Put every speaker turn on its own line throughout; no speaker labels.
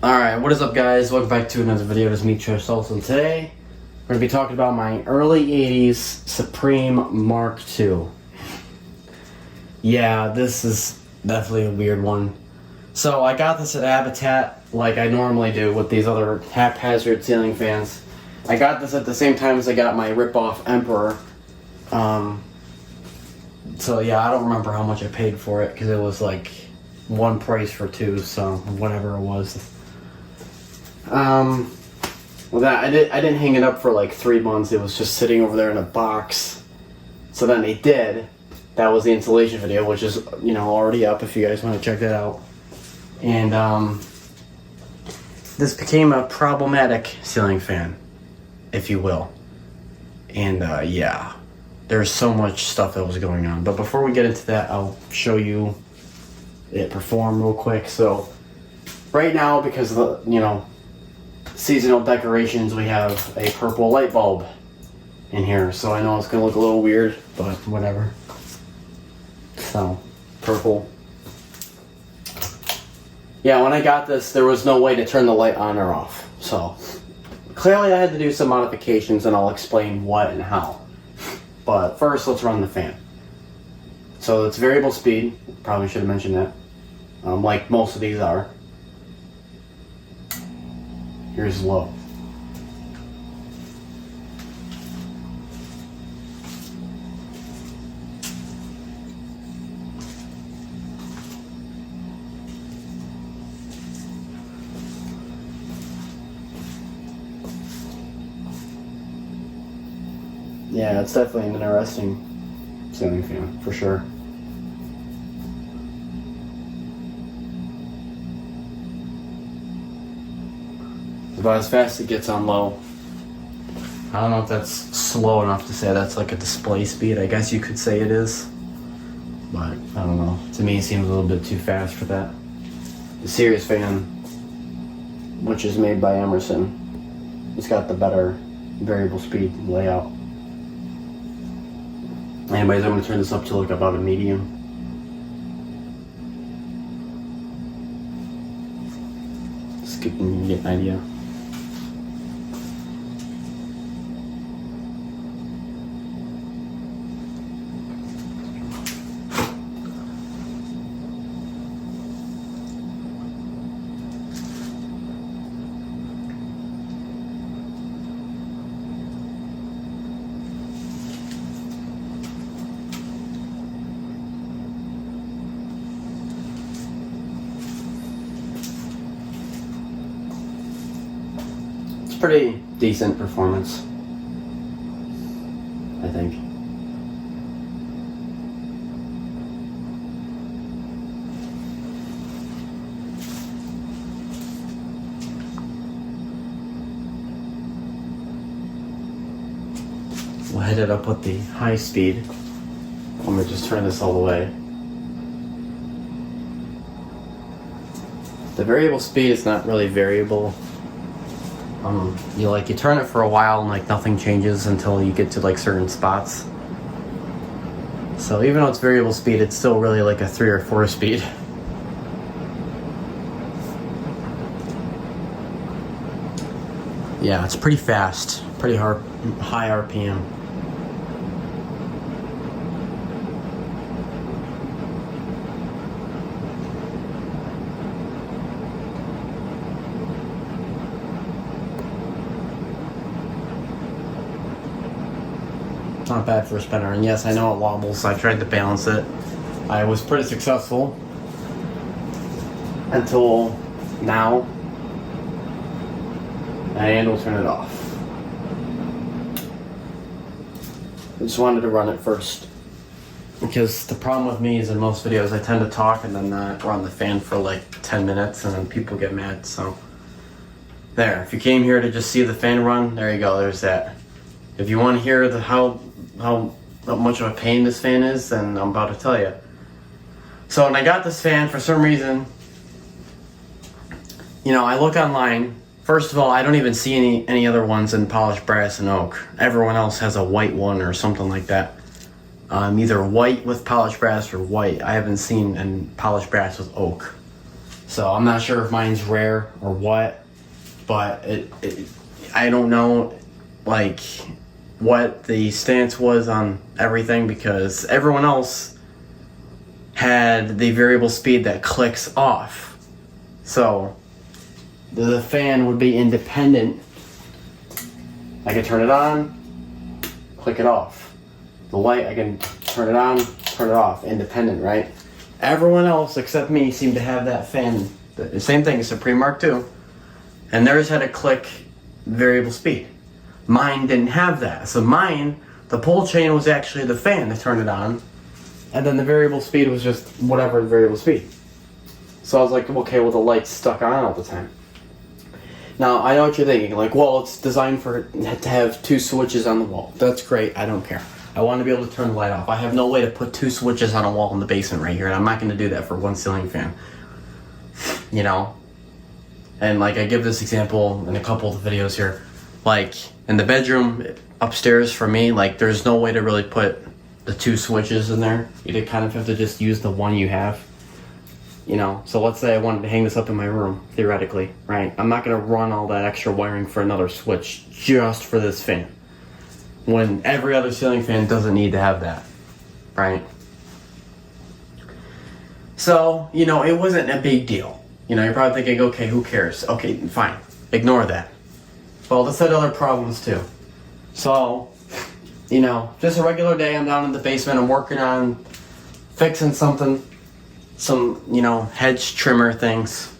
Alright, what is up guys? Welcome back to another video. This is me, Trish Salsa. Today, we're going to be talking about my early 80s Supreme Mark II. Yeah, this is definitely a weird one. So, I got this at Habitat like I normally do with these other haphazard ceiling fans. I got this at the same time as I got my rip-off Emperor. So yeah, I don't remember how much I paid for it because it was like one price for two, so whatever it was. Well, I didn't hang it up for like 3 months. It was just sitting over there in a box. So then they did. That was the installation video, which is, you know, already up if you guys want to check that out. And this became a problematic ceiling fan, if you will. And yeah, there's so much stuff that was going on. But before we get into that, I'll show you it perform real quick. So right now, because of the, you know, seasonal decorations, we have a purple light bulb in here. So I know it's gonna look a little weird, but whatever. So purple. Yeah, when I got this, there was no way to turn the light on or off. So clearly I had to do some modifications, and I'll explain what and how. But first, let's run the fan. So it's variable speed. Probably should have mentioned that. Like most of these are. Here's low. Yeah, it's definitely an interesting ceiling fan, for sure. It's about as fast as it gets on low. I don't know if that's slow enough to say that's like a display speed. I guess you could say it is. But, I don't know. To me, it seems a little bit too fast for that. The Sirius fan, which is made by Emerson, it's got the better variable speed layout. Anyways, I'm going to turn this up to like about a medium. Just get an idea. Pretty decent performance, I think. We'll hit it up with the high speed. Let me just turn this all the way. The variable speed is not really variable. You turn it for a while and like nothing changes until you get to like certain spots. So even though it's variable speed, it's still really like a 3 or 4 speed. Yeah, it's pretty fast, pretty high RPM. Not bad for a spinner, and yes, I know it wobbles. I tried to balance it. I was pretty successful until now, and we'll turn it off. I just wanted to run it first because the problem with me is in most videos I tend to talk and then not run the fan for like 10 minutes, and then people get mad. So there, if you came here to just see the fan run, there you go, there's that. If you want to hear how much of a pain this fan is, then I'm about to tell you. So when I got this fan, for some reason, you know, I look online. First of all, I don't even see any other ones in polished brass and oak. Everyone else has a white one or something like that. Either white with polished brass or white. I haven't seen in polished brass with oak. So I'm not sure if mine's rare or what, but I don't know like what the stance was on everything, because everyone else had the variable speed that clicks off. So the fan would be independent. I can turn it on, click it off. The light, I can turn it on, turn it off, independent, right? Everyone else except me seemed to have that fan. The same thing, Supreme Mark II. And theirs had a click variable speed. Mine didn't have that. So mine, the pull chain was actually the fan to turn it on. And then the variable speed was just whatever the variable speed. So I was like, okay, well the light's stuck on all the time. Now, I know what you're thinking. Like, well, it's designed to have 2 switches on the wall. That's great. I don't care. I want to be able to turn the light off. I have no way to put 2 switches on a wall in the basement right here. And I'm not going to do that for one ceiling fan. You know? And like I give this example in a couple of the videos here. Like in the bedroom upstairs for me, like there's no way to really put the 2 switches in there. You kind of have to just use the one you have. You know, so let's say I wanted to hang this up in my room, theoretically, right? I'm not going to run all that extra wiring for another switch just for this fan, when every other ceiling fan doesn't need to have that, right? So, you know, it wasn't a big deal. You know, you're probably thinking, okay, who cares? Okay, fine, ignore that. Well, this had other problems too. So, you know, just a regular day, I'm down in the basement, I'm working on fixing something, some, you know, hedge trimmer things,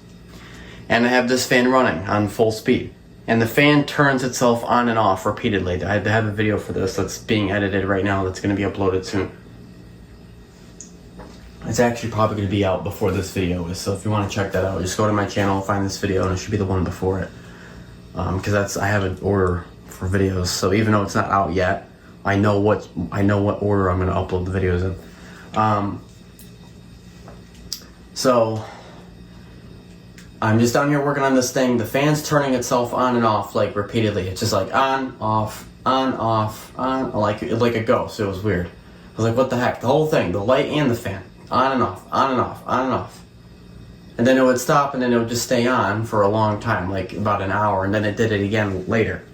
and I have this fan running on full speed. And the fan turns itself on and off repeatedly. I have a video for this that's being edited right now that's going to be uploaded soon. It's actually probably going to be out before this video is, so if you want to check that out, just go to my channel, find this video, and it should be the one before it. Because I have an order for videos, so even though it's not out yet, I know what order I'm going to upload the videos in. So I'm just down here working on this thing. The fan's turning itself on and off like repeatedly. It's just like on, off, like a ghost. It was weird. I was like, what the heck? The whole thing, the light and the fan, on and off, on and off, on and off. And then it would stop, and then it would just stay on for a long time, like about an hour, and then it did it again later.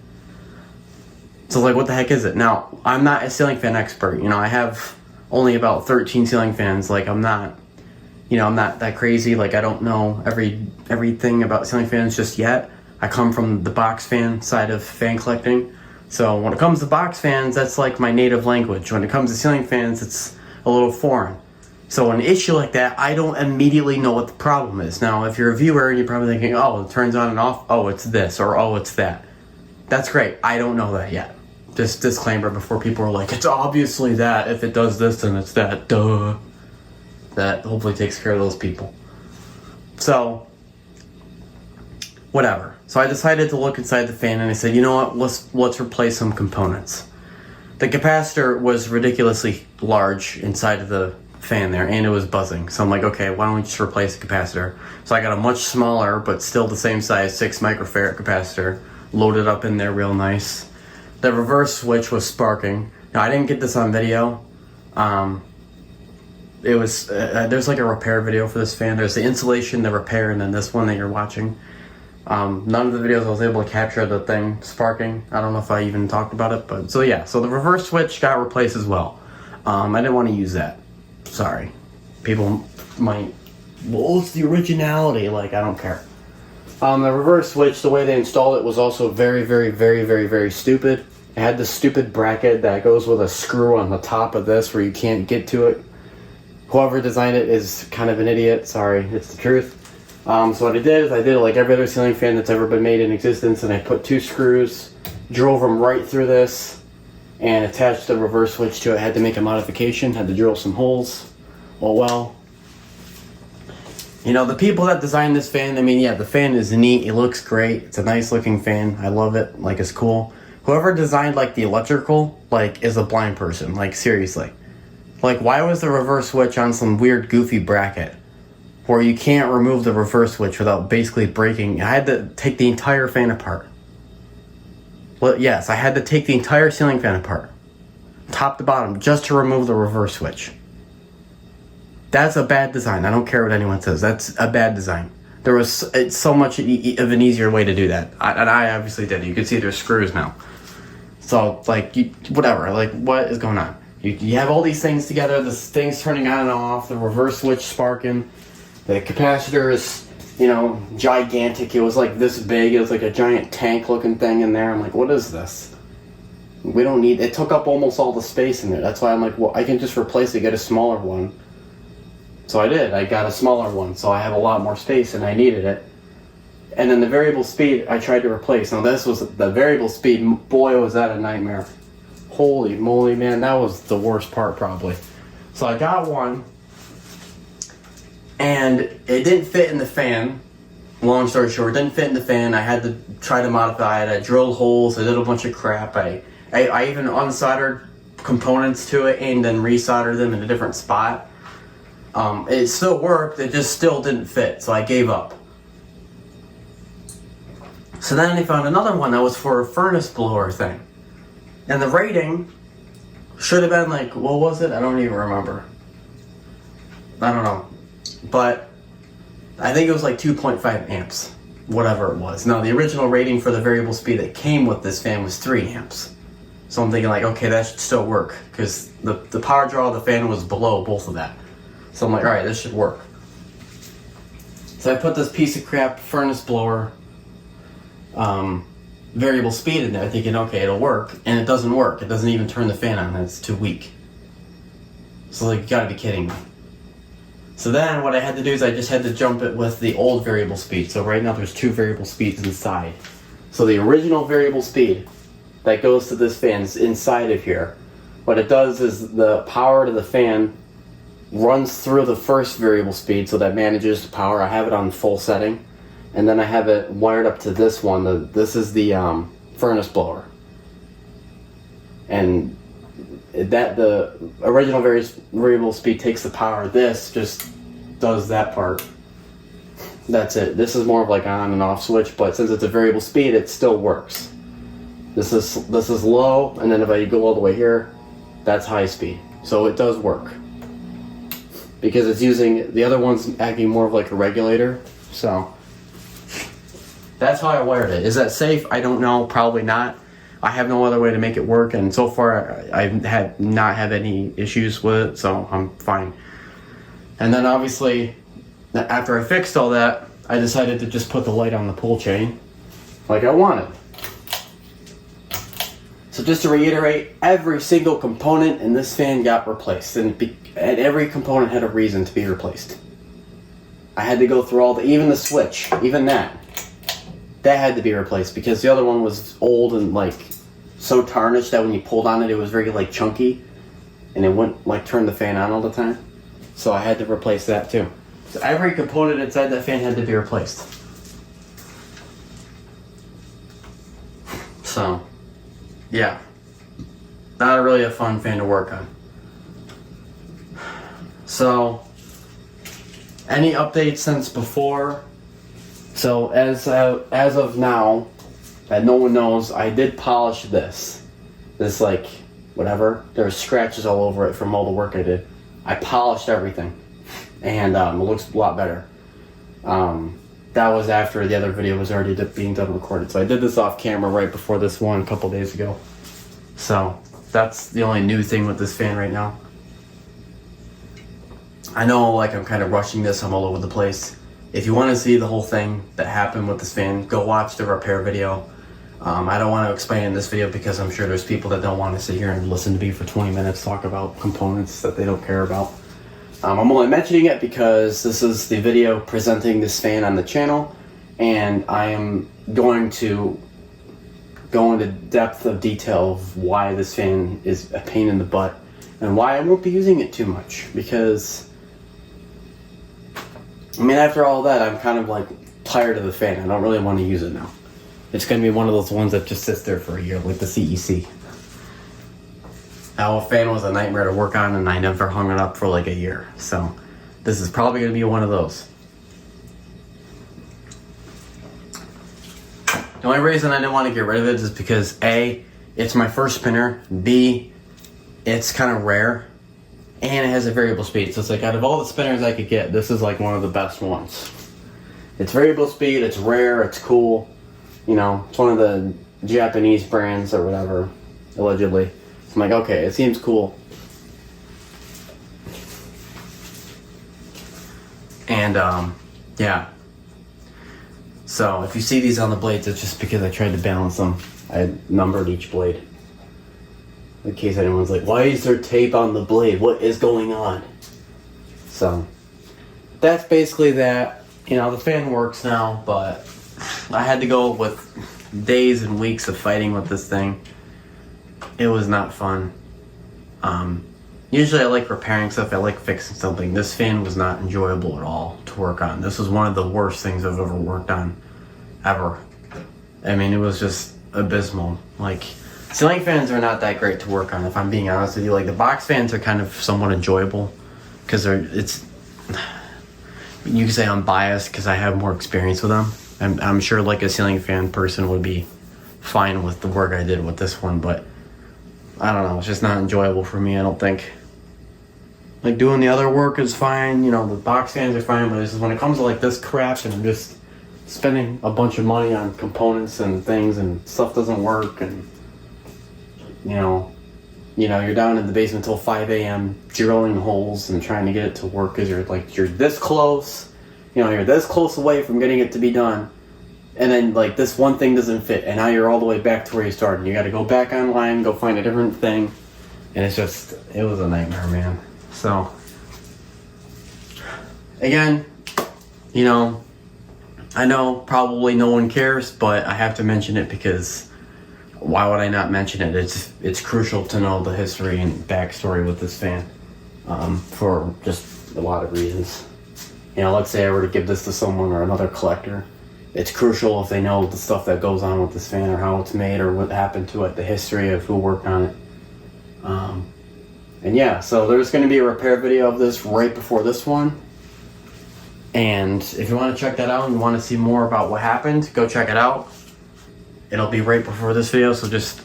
So like, what the heck is it? Now, I'm not a ceiling fan expert. You know, I have only about 13 ceiling fans. Like, I'm not that crazy. Like, I don't know everything about ceiling fans just yet. I come from the box fan side of fan collecting. So when it comes to box fans, that's like my native language. When it comes to ceiling fans, it's a little foreign. So an issue like that, I don't immediately know what the problem is. Now, if you're a viewer and you're probably thinking, oh, it turns on and off, oh, it's this, or oh, it's that. That's great. I don't know that yet. Just disclaimer before people are like, it's obviously that. If it does this, then it's that. Duh. That hopefully takes care of those people. So, whatever. So I decided to look inside the fan and I said, you know what, let's replace some components. The capacitor was ridiculously large inside of the fan there, and it was buzzing. So I'm like, okay, why don't we just replace the capacitor? So I got a much smaller, but still the same size, 6 microfarad capacitor, loaded up in there real nice. The reverse switch was sparking. Now I didn't get this on video. It was, there's like a repair video for this fan. There's the installation, the repair, and then this one that you're watching. None of the videos I was able to capture the thing sparking. I don't know if I even talked about it, but so yeah. So the reverse switch got replaced as well. I didn't want to use that. Sorry. People might, well, it's the originality. Like, I don't care. The reverse switch, the way they installed it was also very, very, very, very, very stupid. It had this stupid bracket that goes with a screw on the top of this where you can't get to it. Whoever designed it is kind of an idiot. Sorry, it's the truth. So what I did is I did it like every other ceiling fan that's ever been made in existence, and I put 2 screws, drove them right through this, and attached the reverse switch to it. I had to make a modification, had to drill some holes. Well, you know, the people that designed this fan, I mean, yeah, the fan is neat. It looks great. It's a nice looking fan. I love it. Like, it's cool. Whoever designed, like, the electrical, like, is a blind person. Like, seriously. Like, why was the reverse switch on some weird, goofy bracket where you can't remove the reverse switch without basically breaking? I had to take the entire fan apart. Well, yes, I had to take the entire ceiling fan apart, top to bottom, just to remove the reverse switch. That's a bad design. I don't care what anyone says. That's a bad design. It's so much of an easier way to do that. And I obviously did. You can see there's screws now. So, like, whatever. Like, what is going on? You have all these things together. This thing's turning on and off. The reverse switch sparking. The capacitor is, gigantic. It was like this big. It was like a giant tank-looking thing in there. I'm like, what is this? We don't need... It took up almost all the space in there. That's why I'm like, well, I can just replace it, get a smaller one. So I did. I got a smaller one, so I have a lot more space, and I needed it. And then the variable speed, I tried to replace. Now this was the variable speed. Boy, was that a nightmare. Holy moly, man, that was the worst part probably. So I got one, and it didn't fit in the fan. Long story short, it didn't fit in the fan. I had to try to modify it. I drilled holes. I did a bunch of crap. I even unsoldered components to it and then resoldered them in a different spot. It still worked, it just still didn't fit, so I gave up. So then I found another one that was for a furnace blower thing. And the rating should have been like, what was it? I don't even remember. I don't know. But I think it was like 2.5 amps, whatever it was. Now the original rating for the variable speed that came with this fan was 3 amps. So I'm thinking like, okay, that should still work, because the power draw of the fan was below both of that. So I'm like, alright, this should work. So I put this piece of crap furnace blower variable speed in there, thinking, okay, it'll work. And it doesn't work. It doesn't even turn the fan on. It's too weak. So like, you gotta be kidding me. So then what I had to do is I just had to jump it with the old variable speed. So right now there's 2 variable speeds inside. So the original variable speed that goes to this fan is inside of here. What it does is the power to the fan runs through the first variable speed, so that manages the power. I have it on full setting, and then I have it wired up to this one. This is the furnace blower, and the original variable speed takes the power. This just does that part. That's it. This is more of like an on and off switch, but since it's a variable speed, it still works. This is low, and then if I go all the way here, that's high speed. So it does work. Because it's using, the other one's acting more of like a regulator. So that's how I wired it. Is that safe? I don't know. Probably not. I have no other way to make it work, and so far I have not had any issues with it, so I'm fine. And then obviously, after I fixed all that, I decided to just put the light on the pull chain like I wanted. So just to reiterate, every single component in this fan got replaced, and every component had a reason to be replaced. I had to go through all even the switch, even that had to be replaced, because the other one was old and like so tarnished that when you pulled on it, it was very like chunky, and it wouldn't like turn the fan on all the time. So I had to replace that too. So every component inside that fan had to be replaced. So yeah, not really a fun fan to work on. So, any updates since before? So as of now, that no one knows, I did polish this. This like, whatever, there's scratches all over it from all the work I did. I polished everything, and it looks a lot better. That was after the other video was already being done and recorded. So I did this off camera right before this one a couple days ago. So that's the only new thing with this fan right now. I know like I'm kind of rushing this, I'm all over the place. If you want to see the whole thing that happened with this fan, go watch the repair video. I don't want to explain in this video because I'm sure there's people that don't want to sit here and listen to me for 20 minutes talk about components that they don't care about. I'm only mentioning it because this is the video presenting this fan on the channel, and I am going to go into depth of detail of why this fan is a pain in the butt and why I won't be using it too much, because I mean, after all that, I'm kind of like tired of the fan. I don't really want to use it now. It's going to be one of those ones that just sits there for a year, like the CEC. Now, a fan was a nightmare to work on, and I never hung it up for like a year. So, this is probably going to be one of those. The only reason I didn't want to get rid of it is because A, it's my first spinner, B, it's kind of rare, and it has a variable speed. So it's like, out of all the spinners I could get, this is like one of the best ones. It's variable speed, it's rare, it's cool. You know, it's one of the Japanese brands or whatever, allegedly. So I'm like, okay, it seems cool. And, yeah. So if you see these on the blades, it's just because I tried to balance them. I numbered each blade. In case anyone's like, why is there tape on the blade? What is going on? So, that's basically that. You know, the fan works now, but I had to go with days and weeks of fighting with this thing. It was not fun. Usually I like repairing stuff, I like fixing something. This fan was not enjoyable at all to work on. This was one of the worst things I've ever worked on, ever. I mean, it was just abysmal. Like, ceiling fans are not that great to work on, if I'm being honest with you. Like, the box fans are kind of somewhat enjoyable, because you can say I'm biased because I have more experience with them. I'm sure like a ceiling fan person would be fine with the work I did with this one, but I don't know, it's just not enjoyable for me, I don't think. Like, doing the other work is fine, you know, the box fans are fine, but it's just when it comes to like this crap and I'm just spending a bunch of money on components and things and stuff doesn't work, and you know, you're down in the basement till 5 a.m. drilling holes and trying to get it to work because you're this close, you're this close away from getting it to be done, and then like this one thing doesn't fit, and now you're all the way back to where you started. You got to go back online, go find a different thing, and it was a nightmare, man. So again, I know probably no one cares, but I have to mention it because why would I not mention it? It's crucial to know the history and backstory with this fan, for just a lot of reasons. Let's say I were to give this to someone or another collector. It's crucial if they know the stuff that goes on with this fan or how it's made or what happened to it, the history of who worked on it. And yeah, so there's going to be a repair video of this right before this one. And if you want to check that out and you want to see more about what happened, go check it out. It'll be right before this video, so just,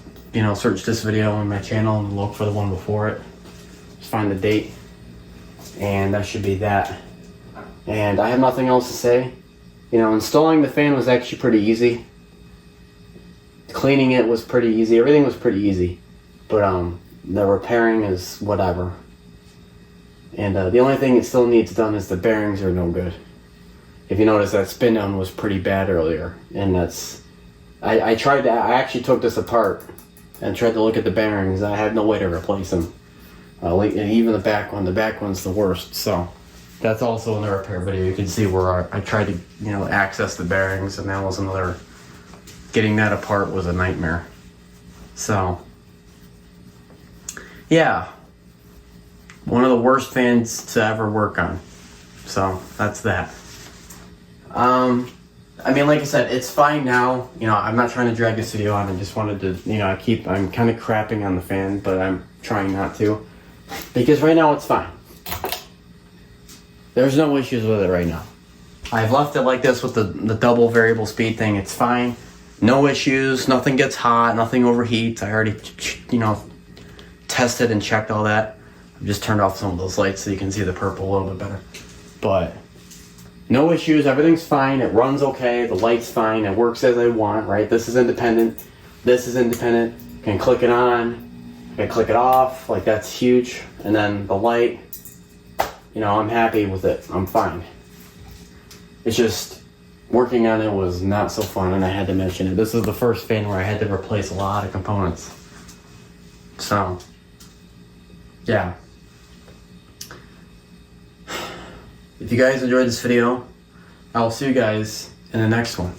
search this video on my channel and look for the one before it. Just find the date, and that should be that. And I have nothing else to say. Installing the fan was actually pretty easy. Cleaning it was pretty easy. Everything was pretty easy. But the repairing is whatever. And the only thing it still needs done is the bearings are no good. If you notice, that spin down was pretty bad earlier, and that's... I actually took this apart and tried to look at the bearings. I had no way to replace them. Even the back one's the worst. So that's also in the repair video. You can see where I tried to, access the bearings, and that was another... Getting that apart was a nightmare. So, yeah. One of the worst fans to ever work on. So, that's that. Like I said, it's fine now. I'm not trying to drag this video on. I just wanted to, I'm kind of crapping on the fan, but I'm trying not to. Because right now it's fine. There's no issues with it right now. I've left it like this with the double variable speed thing. It's fine. No issues. Nothing gets hot. Nothing overheats. I already, tested and checked all that. I've just turned off some of those lights so you can see the purple a little bit better. But no issues. Everything's fine. It runs okay. The light's fine. It works as I want, right? This is independent. This is independent. Can click it on. Can click it off. Like, that's huge. And then the light, I'm happy with it. I'm fine. It's just working on it was not so fun, and I had to mention it. This is the first fan where I had to replace a lot of components. So, yeah. If you guys enjoyed this video, I'll see you guys in the next one.